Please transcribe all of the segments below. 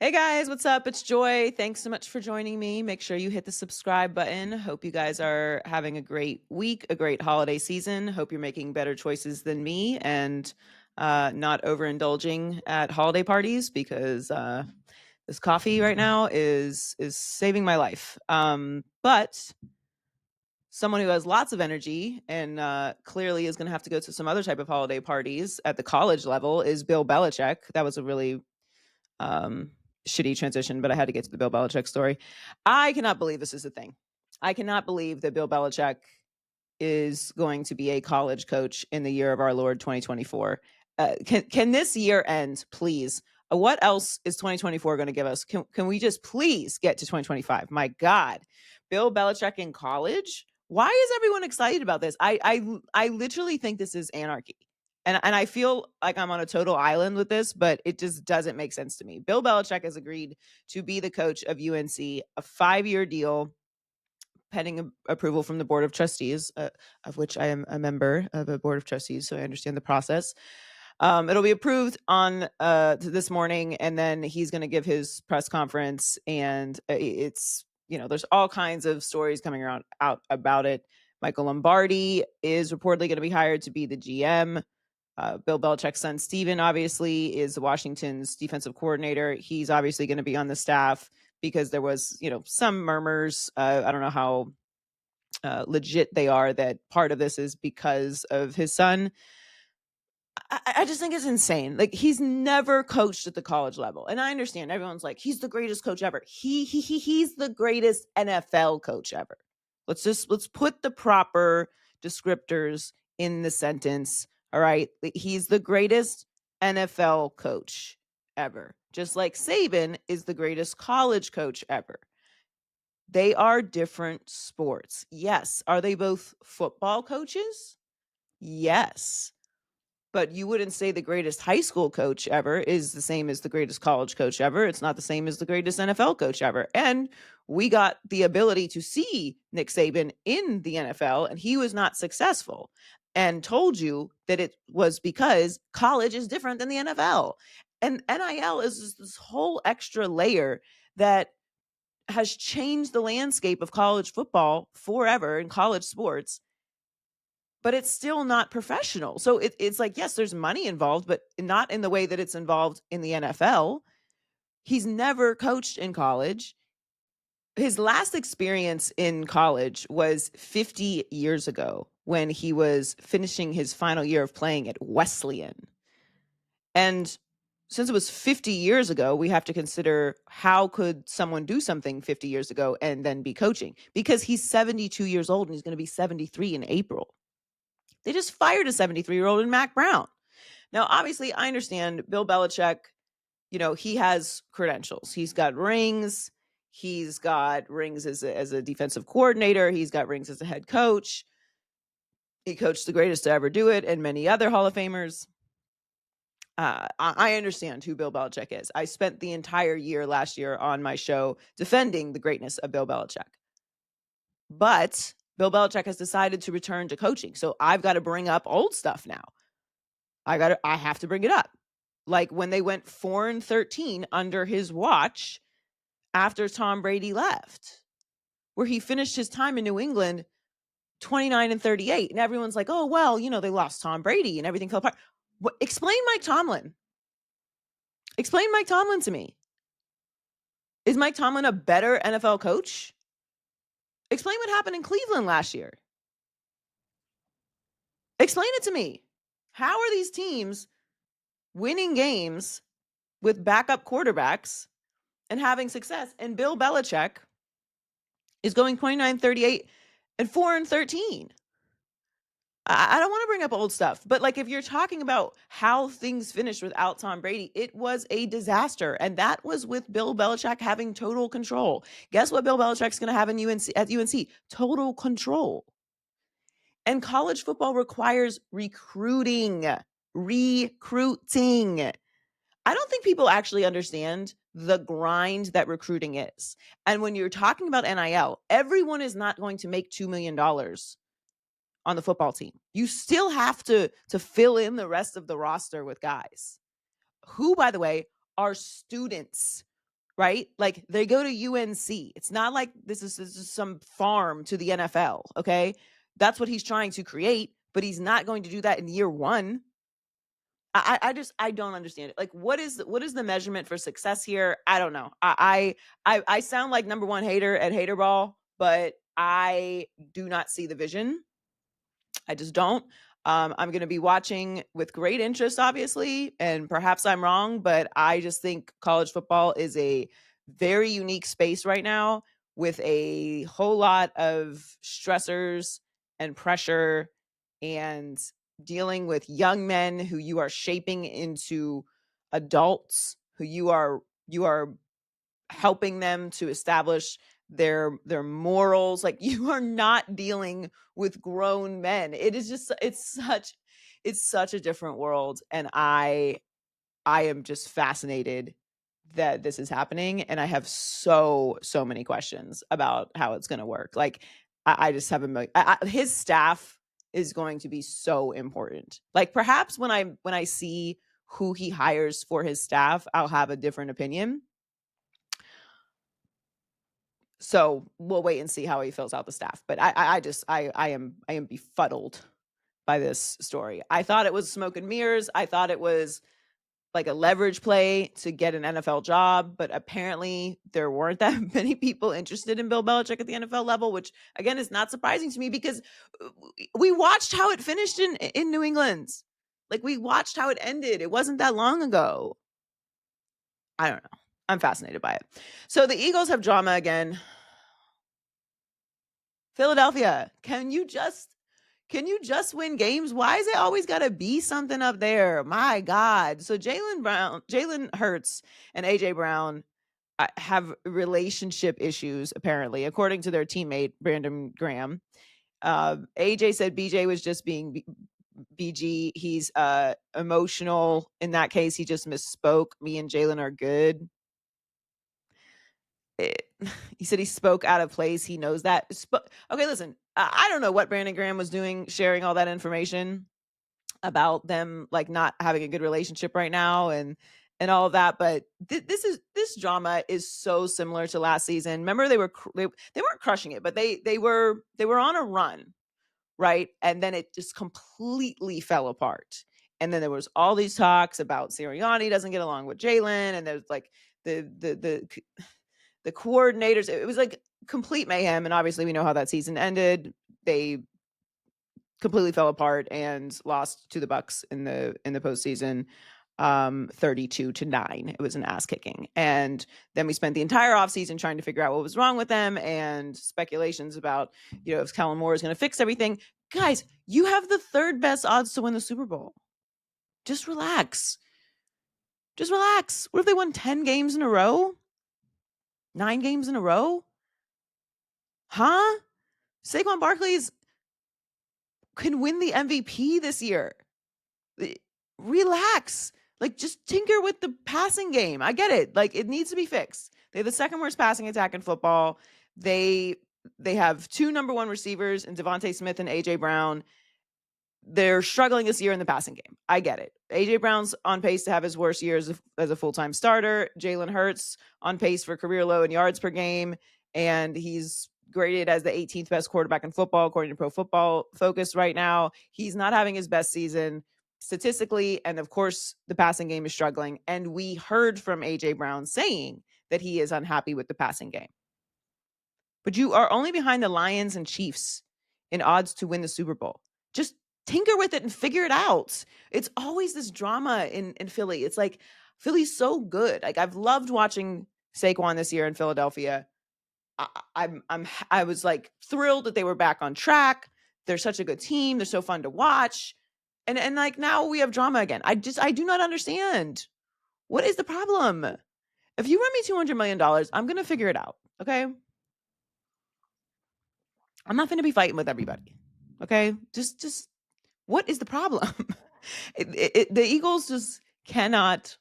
Hey guys, what's up? It's Joy. Thanks so much for joining me. Make sure you hit the subscribe button. Hope you guys are having a great week, a great holiday season. Hope you're making better choices than me and not overindulging at holiday parties because this coffee right now is saving my life. But someone who has lots of energy and clearly is going to have to go to some other type of holiday parties at the college level is Bill Belichick. That was a really um, shitty transition, but I had to get to the Bill Belichick story. I cannot believe this is a thing. I cannot believe that Bill Belichick is going to be a college coach in the year of our Lord 2024. Can this year end, please? What else is 2024 going to give us? Can we just please get to 2025? My God, Bill Belichick in college. Why is everyone excited about this? I literally think this is anarchy. And I feel like I'm on a total island with this, but it just doesn't make sense to me. Bill Belichick has agreed to be the coach of UNC, a 5-year deal pending approval from the board of trustees, of which I am a member of a board of trustees, so I understand the process. It'll be approved on this morning, and then he's going to give his press conference, and it's there's all kinds of stories coming around out about it. Michael Lombardi is reportedly going to be hired to be the GM. Bill Belichick's son, Steven, obviously is Washington's defensive coordinator. He's obviously going to be on the staff because there was, some murmurs. I don't know how legit they are that part of this is because of his son. I just think it's insane. Like, he's never coached at the college level, and I understand everyone's like, he's the greatest coach ever. He's the greatest NFL coach ever. Let's put the proper descriptors in the sentence. All right, he's the greatest NFL coach ever, just like Saban is the greatest college coach ever. They are different sports. Yes. Are they both football coaches? Yes. But you wouldn't say the greatest high school coach ever is the same as the greatest college coach ever. It's not the same as the greatest NFL coach ever. And we got the ability to see Nick Saban in the NFL, and he was not successful, and told you that it was because college is different than the NFL. And NIL is just this whole extra layer that has changed the landscape of college football forever in college sports, but it's still not professional. So it's like, yes, there's money involved, but not in the way that it's involved in the NFL. He's never coached in college. His last experience in college was 50 years ago when he was finishing his final year of playing at Wesleyan. And since it was 50 years ago, we have to consider how could someone do something 50 years ago and then be coaching? Because he's 72 years old and he's going to be 73 in April. They just fired a 73-year-old in Mac Brown. Now, obviously, I understand Bill Belichick, he has credentials. He's got rings. He's got rings as a defensive coordinator. He's got rings as a head coach. He coached the greatest to ever do it and many other Hall of Famers. I understand who Bill Belichick is. I spent the entire year last year on my show defending the greatness of Bill Belichick. But Bill Belichick has decided to return to coaching. So I've got to bring up old stuff now. I have to bring it up. Like when they went 4-13 under his watch after Tom Brady left, where he finished his time in New England 29-38. And everyone's like, oh, well, they lost Tom Brady and everything fell apart. Explain Mike Tomlin. Explain Mike Tomlin to me. Is Mike Tomlin a better NFL coach? Explain what happened in Cleveland last year. Explain it to me. How are these teams winning games with backup quarterbacks and having success? And Bill Belichick is going 29-38 and 4-13. I don't want to bring up old stuff, but like if you're talking about how things finished without Tom Brady, it was a disaster. And that was with Bill Belichick having total control. Guess what Bill Belichick's going to have at UNC? Total control. And college football requires recruiting. Recruiting. I don't think people actually understand the grind that recruiting is. And when you're talking about NIL, everyone is not going to make $2 million on the football team. You still have to fill in the rest of the roster with guys who, by the way, are students right? Like they go to UNC. It's not like this is some farm to the NFL, okay? That's what he's trying to create, but he's not going to do that in year 1. I don't understand it. Like what is the measurement for success here? I don't know. I sound like number one hater at Haterball, but I do not see the vision. I just don't. I'm going to be watching with great interest, obviously, and perhaps I'm wrong, but I just think college football is a very unique space right now with a whole lot of stressors and pressure and dealing with young men who you are shaping into adults who you are helping them to establish their morals. Like you are not dealing with grown men. It is just it's such a different world, and I am just fascinated that this is happening, and I have so many questions about how it's going to work. Like I just have a million. His staff is going to be so important. Like perhaps when I see who he hires for his staff, I'll have a different opinion. So we'll wait and see how he fills out the staff. But I am befuddled by this story. I thought it was smoke and mirrors. I thought it was like a leverage play to get an NFL job, but apparently there weren't that many people interested in Bill Belichick at the NFL level, which again is not surprising to me because we watched how it finished in New England. Like we watched how it ended. It wasn't that long ago. I don't know. I'm fascinated by it. So the Eagles have drama again. Philadelphia, can you just win games? Why is it always got to be something up there? My God. So Jalen Hurts and AJ Brown have relationship issues, apparently, according to their teammate, Brandon Graham. AJ said BJ was just being BG. He's emotional. In that case, he just misspoke. Me and Jalen are good. It, he said he spoke out of place. He knows that. Okay, listen, I don't know what Brandon Graham was doing, sharing all that information about them like not having a good relationship right now and all of that. But this drama is so similar to last season. Remember, they weren't crushing it, but they were on a run, right? And then it just completely fell apart. And then there was all these talks about Sirianni doesn't get along with Jalen, and there's like the coordinators. It was like complete mayhem, and obviously we know how that season ended. They completely fell apart and lost to the Bucks in the postseason, 32-9. It was an ass kicking. And then we spent the entire offseason trying to figure out what was wrong with them and speculations about, if Kellen Moore is going to fix everything. Guys, you have the third best odds to win the Super Bowl. Just relax. Just relax. What if they won 10 games in a row? 9 games in a row? Huh? Saquon Barkley's can win the MVP this year. Relax. Like, just tinker with the passing game. I get it. Like, it needs to be fixed. They have the second worst passing attack in football. They have 2 number 1 receivers in Devontae Smith and AJ Brown. They're struggling this year in the passing game. I get it. AJ Brown's on pace to have his worst year as a full-time starter. Jalen Hurts on pace for career low in yards per game, and he's graded as the 18th best quarterback in football according to Pro Football Focus right now. He's not having his best season statistically, and of course the passing game is struggling. And we heard from AJ Brown saying that he is unhappy with the passing game. But you are only behind the Lions and Chiefs in odds to win the Super Bowl. Just tinker with it and figure it out. It's always this drama in Philly. It's like Philly's so good. Like I've loved watching Saquon this year in Philadelphia. I was like thrilled that they were back on track. They're such a good team. They're so fun to watch. And like now we have drama again. I do not understand. What is the problem? If you run me $200 million, I'm going to figure it out. Okay. I'm not going to be fighting with everybody. Okay. Just what is the problem? The Eagles just cannot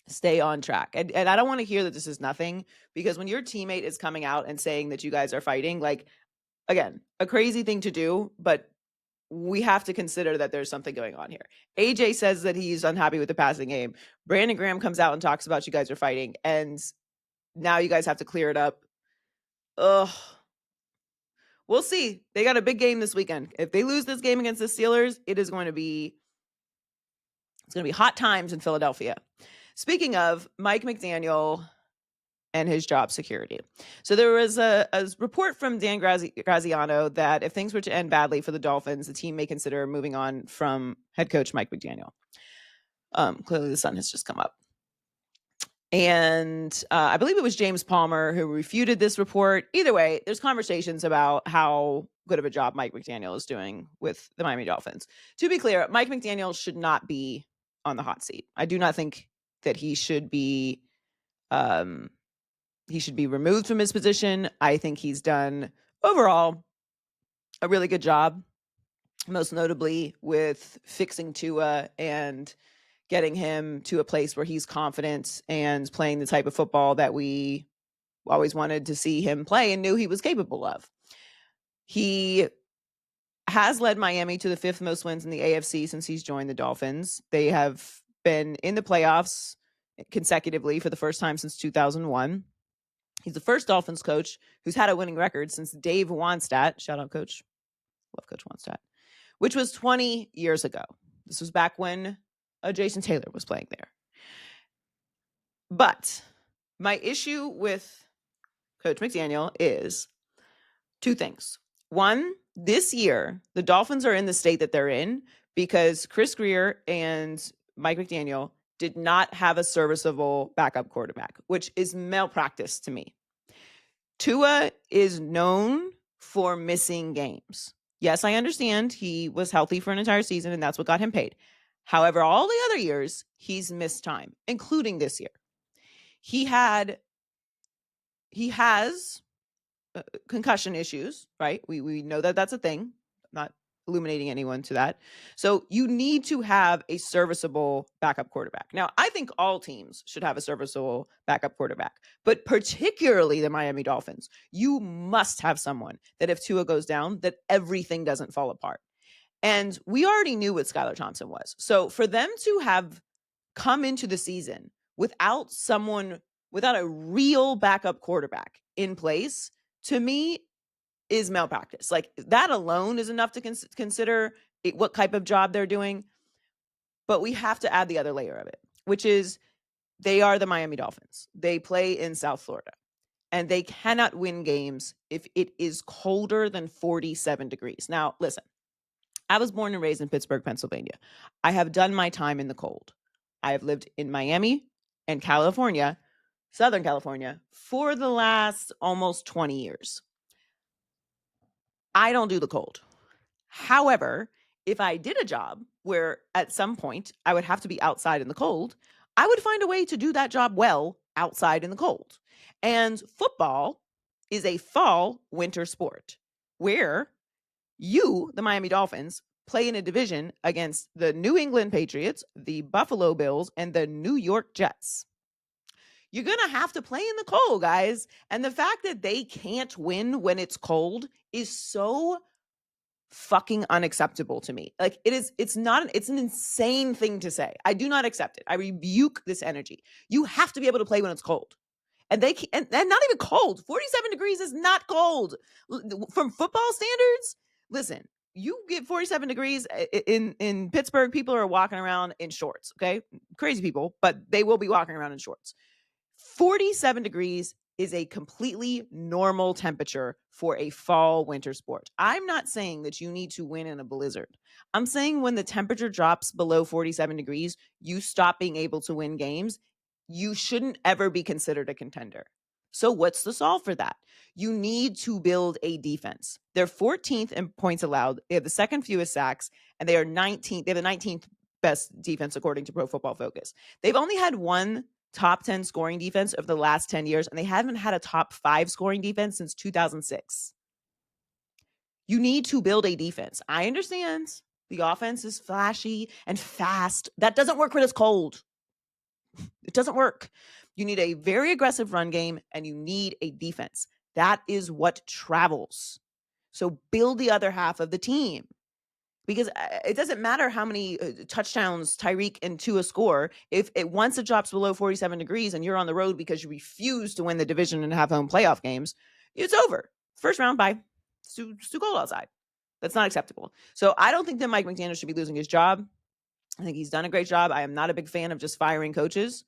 stay on track. And I don't want to hear that this is nothing, because when your teammate is coming out and saying that you guys are fighting, like, again, a crazy thing to do, but we have to consider that there's something going on here. AJ says that he's unhappy with the passing game. Brandon Graham comes out and talks about you guys are fighting. And now you guys have to clear it up. Ugh. We'll see. They got a big game this weekend. If they lose this game against the Steelers, it's going to be hot times in Philadelphia. Speaking of Mike McDaniel and his job security. So there was a report from Dan Graziano that if things were to end badly for the Dolphins, the team may consider moving on from head coach Mike McDaniel. Clearly the sun has just come up. And I believe it was James Palmer who refuted this report. Either way, there's conversations about how good of a job Mike McDaniel is doing with the Miami Dolphins. To be clear, Mike McDaniel should not be on the hot seat. I do not think that he should be removed from his position. I think he's done overall a really good job, most notably with fixing Tua and getting him to a place where he's confident and playing the type of football that we always wanted to see him play and knew he was capable of. He has led Miami to the 5th most wins in the AFC since he's joined the Dolphins. They have been in the playoffs consecutively for the first time since 2001. He's the first Dolphins coach who's had a winning record since Dave Wannstedt. Shout out, Coach. Love Coach Wannstedt. Which was 20 years ago. This was back when Jason Taylor was playing there. But my issue with Coach McDaniel is 2 things. One, this year, the Dolphins are in the state that they're in because Chris Grier and Mike McDaniel did not have a serviceable backup quarterback, which is malpractice to me. Tua is known for missing games. Yes, I understand he was healthy for an entire season and that's what got him paid. However, all the other years, he's missed time, including this year. He has concussion issues, right? We know that that's a thing. I'm not illuminating anyone to that. So you need to have a serviceable backup quarterback. Now, I think all teams should have a serviceable backup quarterback, but particularly the Miami Dolphins. You must have someone that if Tua goes down, that everything doesn't fall apart. And we already knew what Skylar Thompson was. So for them to have come into the season without a real backup quarterback in place, to me, is malpractice. Like that alone is enough to consider what type of job they're doing. But we have to add the other layer of it, which is they are the Miami Dolphins. They play in South Florida. And they cannot win games if it is colder than 47 degrees. Now, listen. I was born and raised in Pittsburgh, Pennsylvania. I have done my time in the cold. I have lived in Miami and California, Southern California, for the last almost 20 years. I don't do the cold. However, if I did a job where at some point I would have to be outside in the cold, I would find a way to do that job well outside in the cold. And football is a fall-winter sport where you, the Miami Dolphins, play in a division against the New England Patriots, the Buffalo Bills, and the New York Jets. You're going to have to play in the cold, guys. And the fact that they can't win when it's cold is so fucking unacceptable to me. Like it's an insane thing to say. I do not accept it. I rebuke this energy. You have to be able to play when it's cold. And they can, and not even cold. 47 degrees is not cold. From football standards, listen, you get 47 degrees in Pittsburgh, people are walking around in shorts, okay? Crazy people, but they will be walking around in shorts. 47 degrees is a completely normal temperature for a fall winter sport. I'm not saying that you need to win in a blizzard. I'm saying when the temperature drops below 47 degrees, you stop being able to win games. You shouldn't ever be considered a contender. So what's the solve for that? You need to build a defense. They're 14th in points allowed. They have the second fewest sacks, and they are 19th. They have the 19th best defense according to Pro Football Focus. They've only had one top 10 scoring defense over the last 10 years, and they haven't had a top 5 scoring defense since 2006. You need to build a defense. I understand the offense is flashy and fast. That doesn't work when it's cold. It doesn't work. You need a very aggressive run game, and you need a defense. That is what travels. So build the other half of the team. because it doesn't matter how many touchdowns Tyreek and Tua score. If it once it drops below 47 degrees and you're on the road because you refuse to win the division and have home playoff games, it's over. First round, bye. It's too cold outside. That's not acceptable. So I don't think that Mike McDaniel should be losing his job. I think he's done a great job. I am not a big fan of just firing coaches.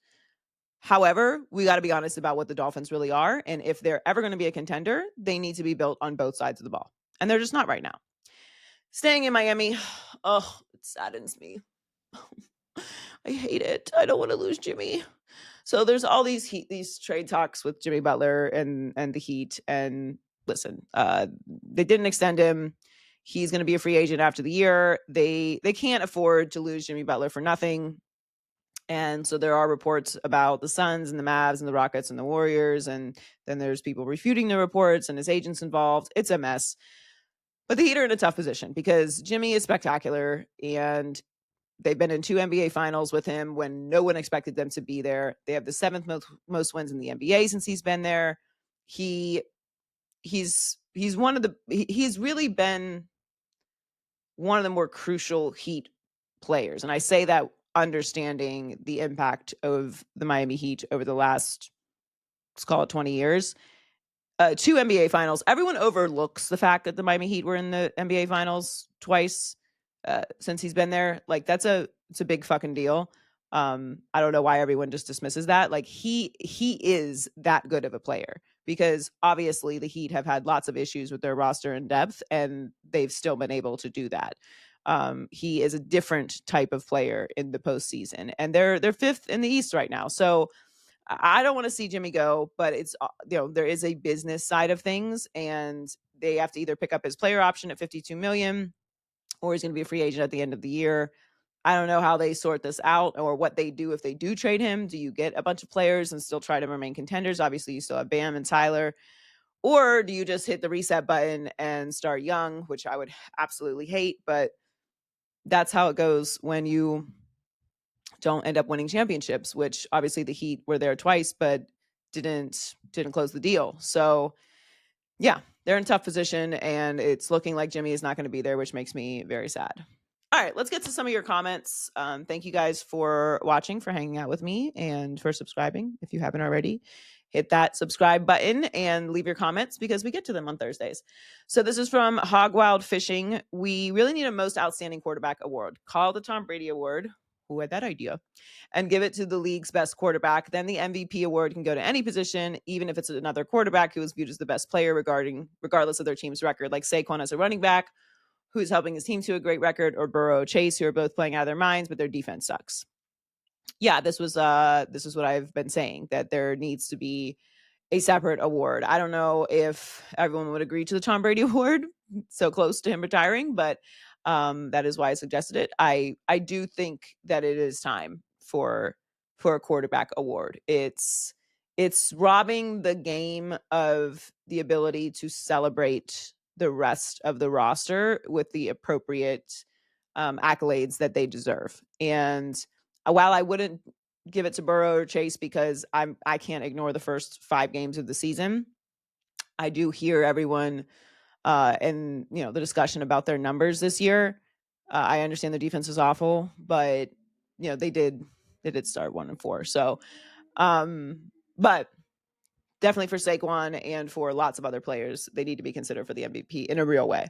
However, we got to be honest about what the Dolphins really are. And if they're ever going to be a contender, they need to be built on both sides of the ball. And they're just not right now. Staying in Miami, oh, it saddens me. I hate it. I don't want to lose Jimmy. So there's all these trade talks with Jimmy Butler and the Heat. And listen, they didn't extend him. He's going to be a free agent after the year. They can't afford to lose Jimmy Butler for nothing. And so there are reports about the Suns and the Mavs and the Rockets and the Warriors. And then there's people refuting the reports and his agents involved. It's a mess. But the Heat are in a tough position because Jimmy is spectacular. And they've been in 2 NBA finals with him when no one expected them to be there. They have the 7th most wins in the NBA since he's been there. He's really been one of the more crucial Heat players. And I say that understanding the impact of the Miami Heat over the last, let's call it 20 years. 2 NBA finals. Everyone overlooks the fact that the Miami Heat were in the NBA finals twice since he's been there. Like it's a big fucking deal. I don't know why everyone just dismisses that. Like he is that good of a player because obviously the Heat have had lots of issues with their roster and depth, and they've still been able to do that. He is a different type of player in the postseason, and they're 5th in the East right now. So I don't want to see Jimmy go, but it's there is a business side of things, and they have to either pick up his player option at $52 million, or he's going to be a free agent at the end of the year. I don't know how they sort this out or what they do if they do trade him. Do you get a bunch of players and still try to remain contenders? Obviously, you still have Bam and Tyler. Or do you just hit the reset button and start young, which I would absolutely hate, but that's how it goes when you don't end up winning championships, which obviously the Heat were there twice, but didn't close the deal. So yeah, they're in a tough position, and it's looking like Jimmy is not going to be there, which makes me very sad. All right, let's get to some of your comments. Thank you guys for watching, for hanging out with me, and for subscribing if you haven't already. Hit that subscribe button and leave your comments because we get to them on Thursdays. So this is from Hog Wild Fishing. We really need a most outstanding quarterback award. Call the Tom Brady Award. Who had that idea? And give it to the league's best quarterback. Then the MVP award can go to any position, even if it's another quarterback who is viewed as the best player regardless of their team's record, like Saquon as a running back, who's helping his team to a great record, or Burrow, Chase, who are both playing out of their minds, but their defense sucks. Yeah, this is what I've been saying, that there needs to be a separate award. I don't know if everyone would agree to the Tom Brady Award, so close to him retiring, but that is why I suggested it. I do think that it is time for a quarterback award. It's robbing the game of the ability to celebrate the rest of the roster with the appropriate accolades that they deserve. And while I wouldn't give it to Burrow or Chase because I can't ignore the first 5 games of the season, I do hear everyone and the discussion about their numbers this year. I understand the defense is awful, but they did start 1-4. So, but definitely for Saquon and for lots of other players, they need to be considered for the MVP in a real way.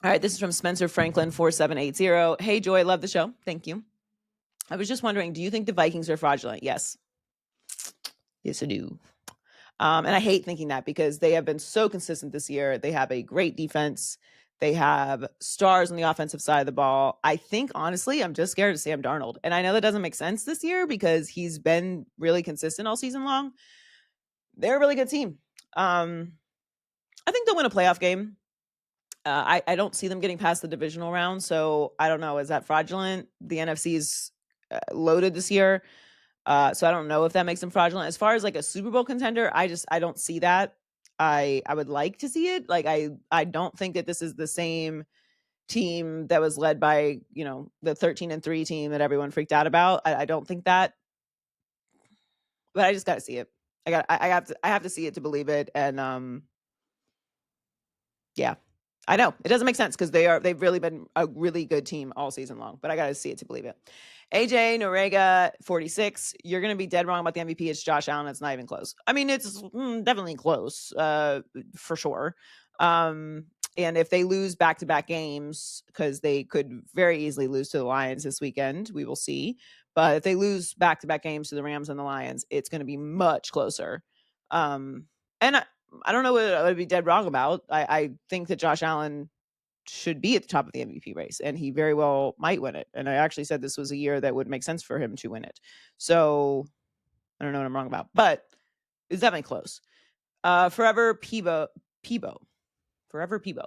All right, this is from Spencer Franklin 4780. Hey Joy, love the show. Thank you. I was just wondering, do you think the Vikings are fraudulent? Yes. Yes, I do. And I hate thinking that because they have been so consistent this year. They have a great defense. They have stars on the offensive side of the ball. I think, honestly, I'm just scared of Sam Darnold. And I know that doesn't make sense this year because he's been really consistent all season long. They're a really good team. I think they'll win a playoff game. I don't see them getting past the divisional round. So I don't know. Is that fraudulent? The NFC is loaded this year. So I don't know if that makes them fraudulent. As far as like a Super Bowl contender, I don't see that. I would like to see it. Like I don't think that this is the same team that was led by, the 13-3 team that everyone freaked out about. I don't think that. But I just got to see it. I have to see it to believe it. And yeah. I know it doesn't make sense because they've really been a really good team all season long, but I got to see it to believe it. AJ Norega 46. You're going to be dead wrong about the MVP. It's Josh Allen. It's not even close. I mean, it's definitely close, for sure. And if they lose back-to-back games, because they could very easily lose to the Lions this weekend, we will see. But if they lose back-to-back games to the Rams and the Lions, it's going to be much closer. And I don't know what I would be dead wrong about. I think that Josh Allen should be at the top of the MVP race, and he very well might win it. And I actually said this was a year that would make sense for him to win it. So I don't know what I'm wrong about, but it's definitely close. Forever Peebo. Forever Peebo.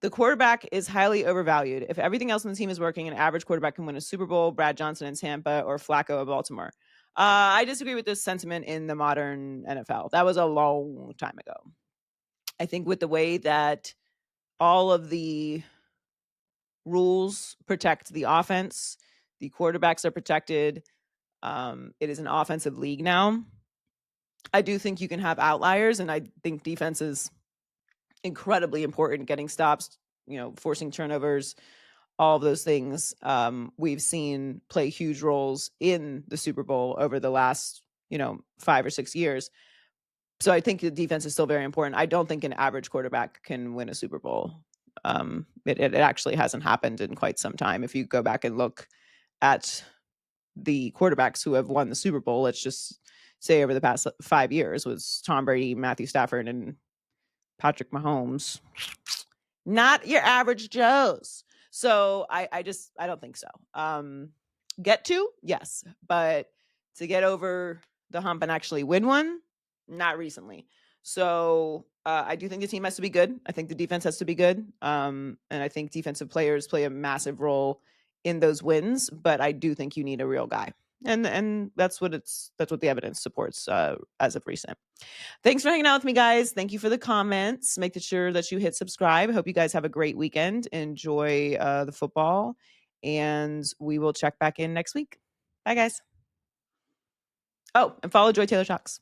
The quarterback is highly overvalued. If everything else in the team is working, an average quarterback can win a Super Bowl, Brad Johnson in Tampa or Flacco of Baltimore. I disagree with this sentiment in the modern NFL. That was a long time ago. I think with the way that all of the rules protect the offense, the quarterbacks are protected. It is an offensive league now. I do think you can have outliers, and I think defense is incredibly important, getting stops, forcing turnovers, all of those things we've seen play huge roles in the Super Bowl over the last 5 or 6 years. So I think the defense is still very important. I don't think an average quarterback can win a Super Bowl. It actually hasn't happened in quite some time. If you go back and look at the quarterbacks who have won the Super Bowl, let's just say over the past 5 years, was Tom Brady, Matthew Stafford, and Patrick Mahomes. Not your average Joes. So I don't think so. Get to, yes, but to get over the hump and actually win one, not recently. So I do think the team has to be good. I think the defense has to be good. And I think defensive players play a massive role in those wins, but I do think you need a real guy. And that's what the evidence supports as of recent. Thanks for hanging out with me, guys. Thank you for the comments. Make sure that you hit subscribe. I hope you guys have a great weekend. Enjoy the football, and we will check back in next week. Bye, guys. Oh, and follow Joy Taylor Talks.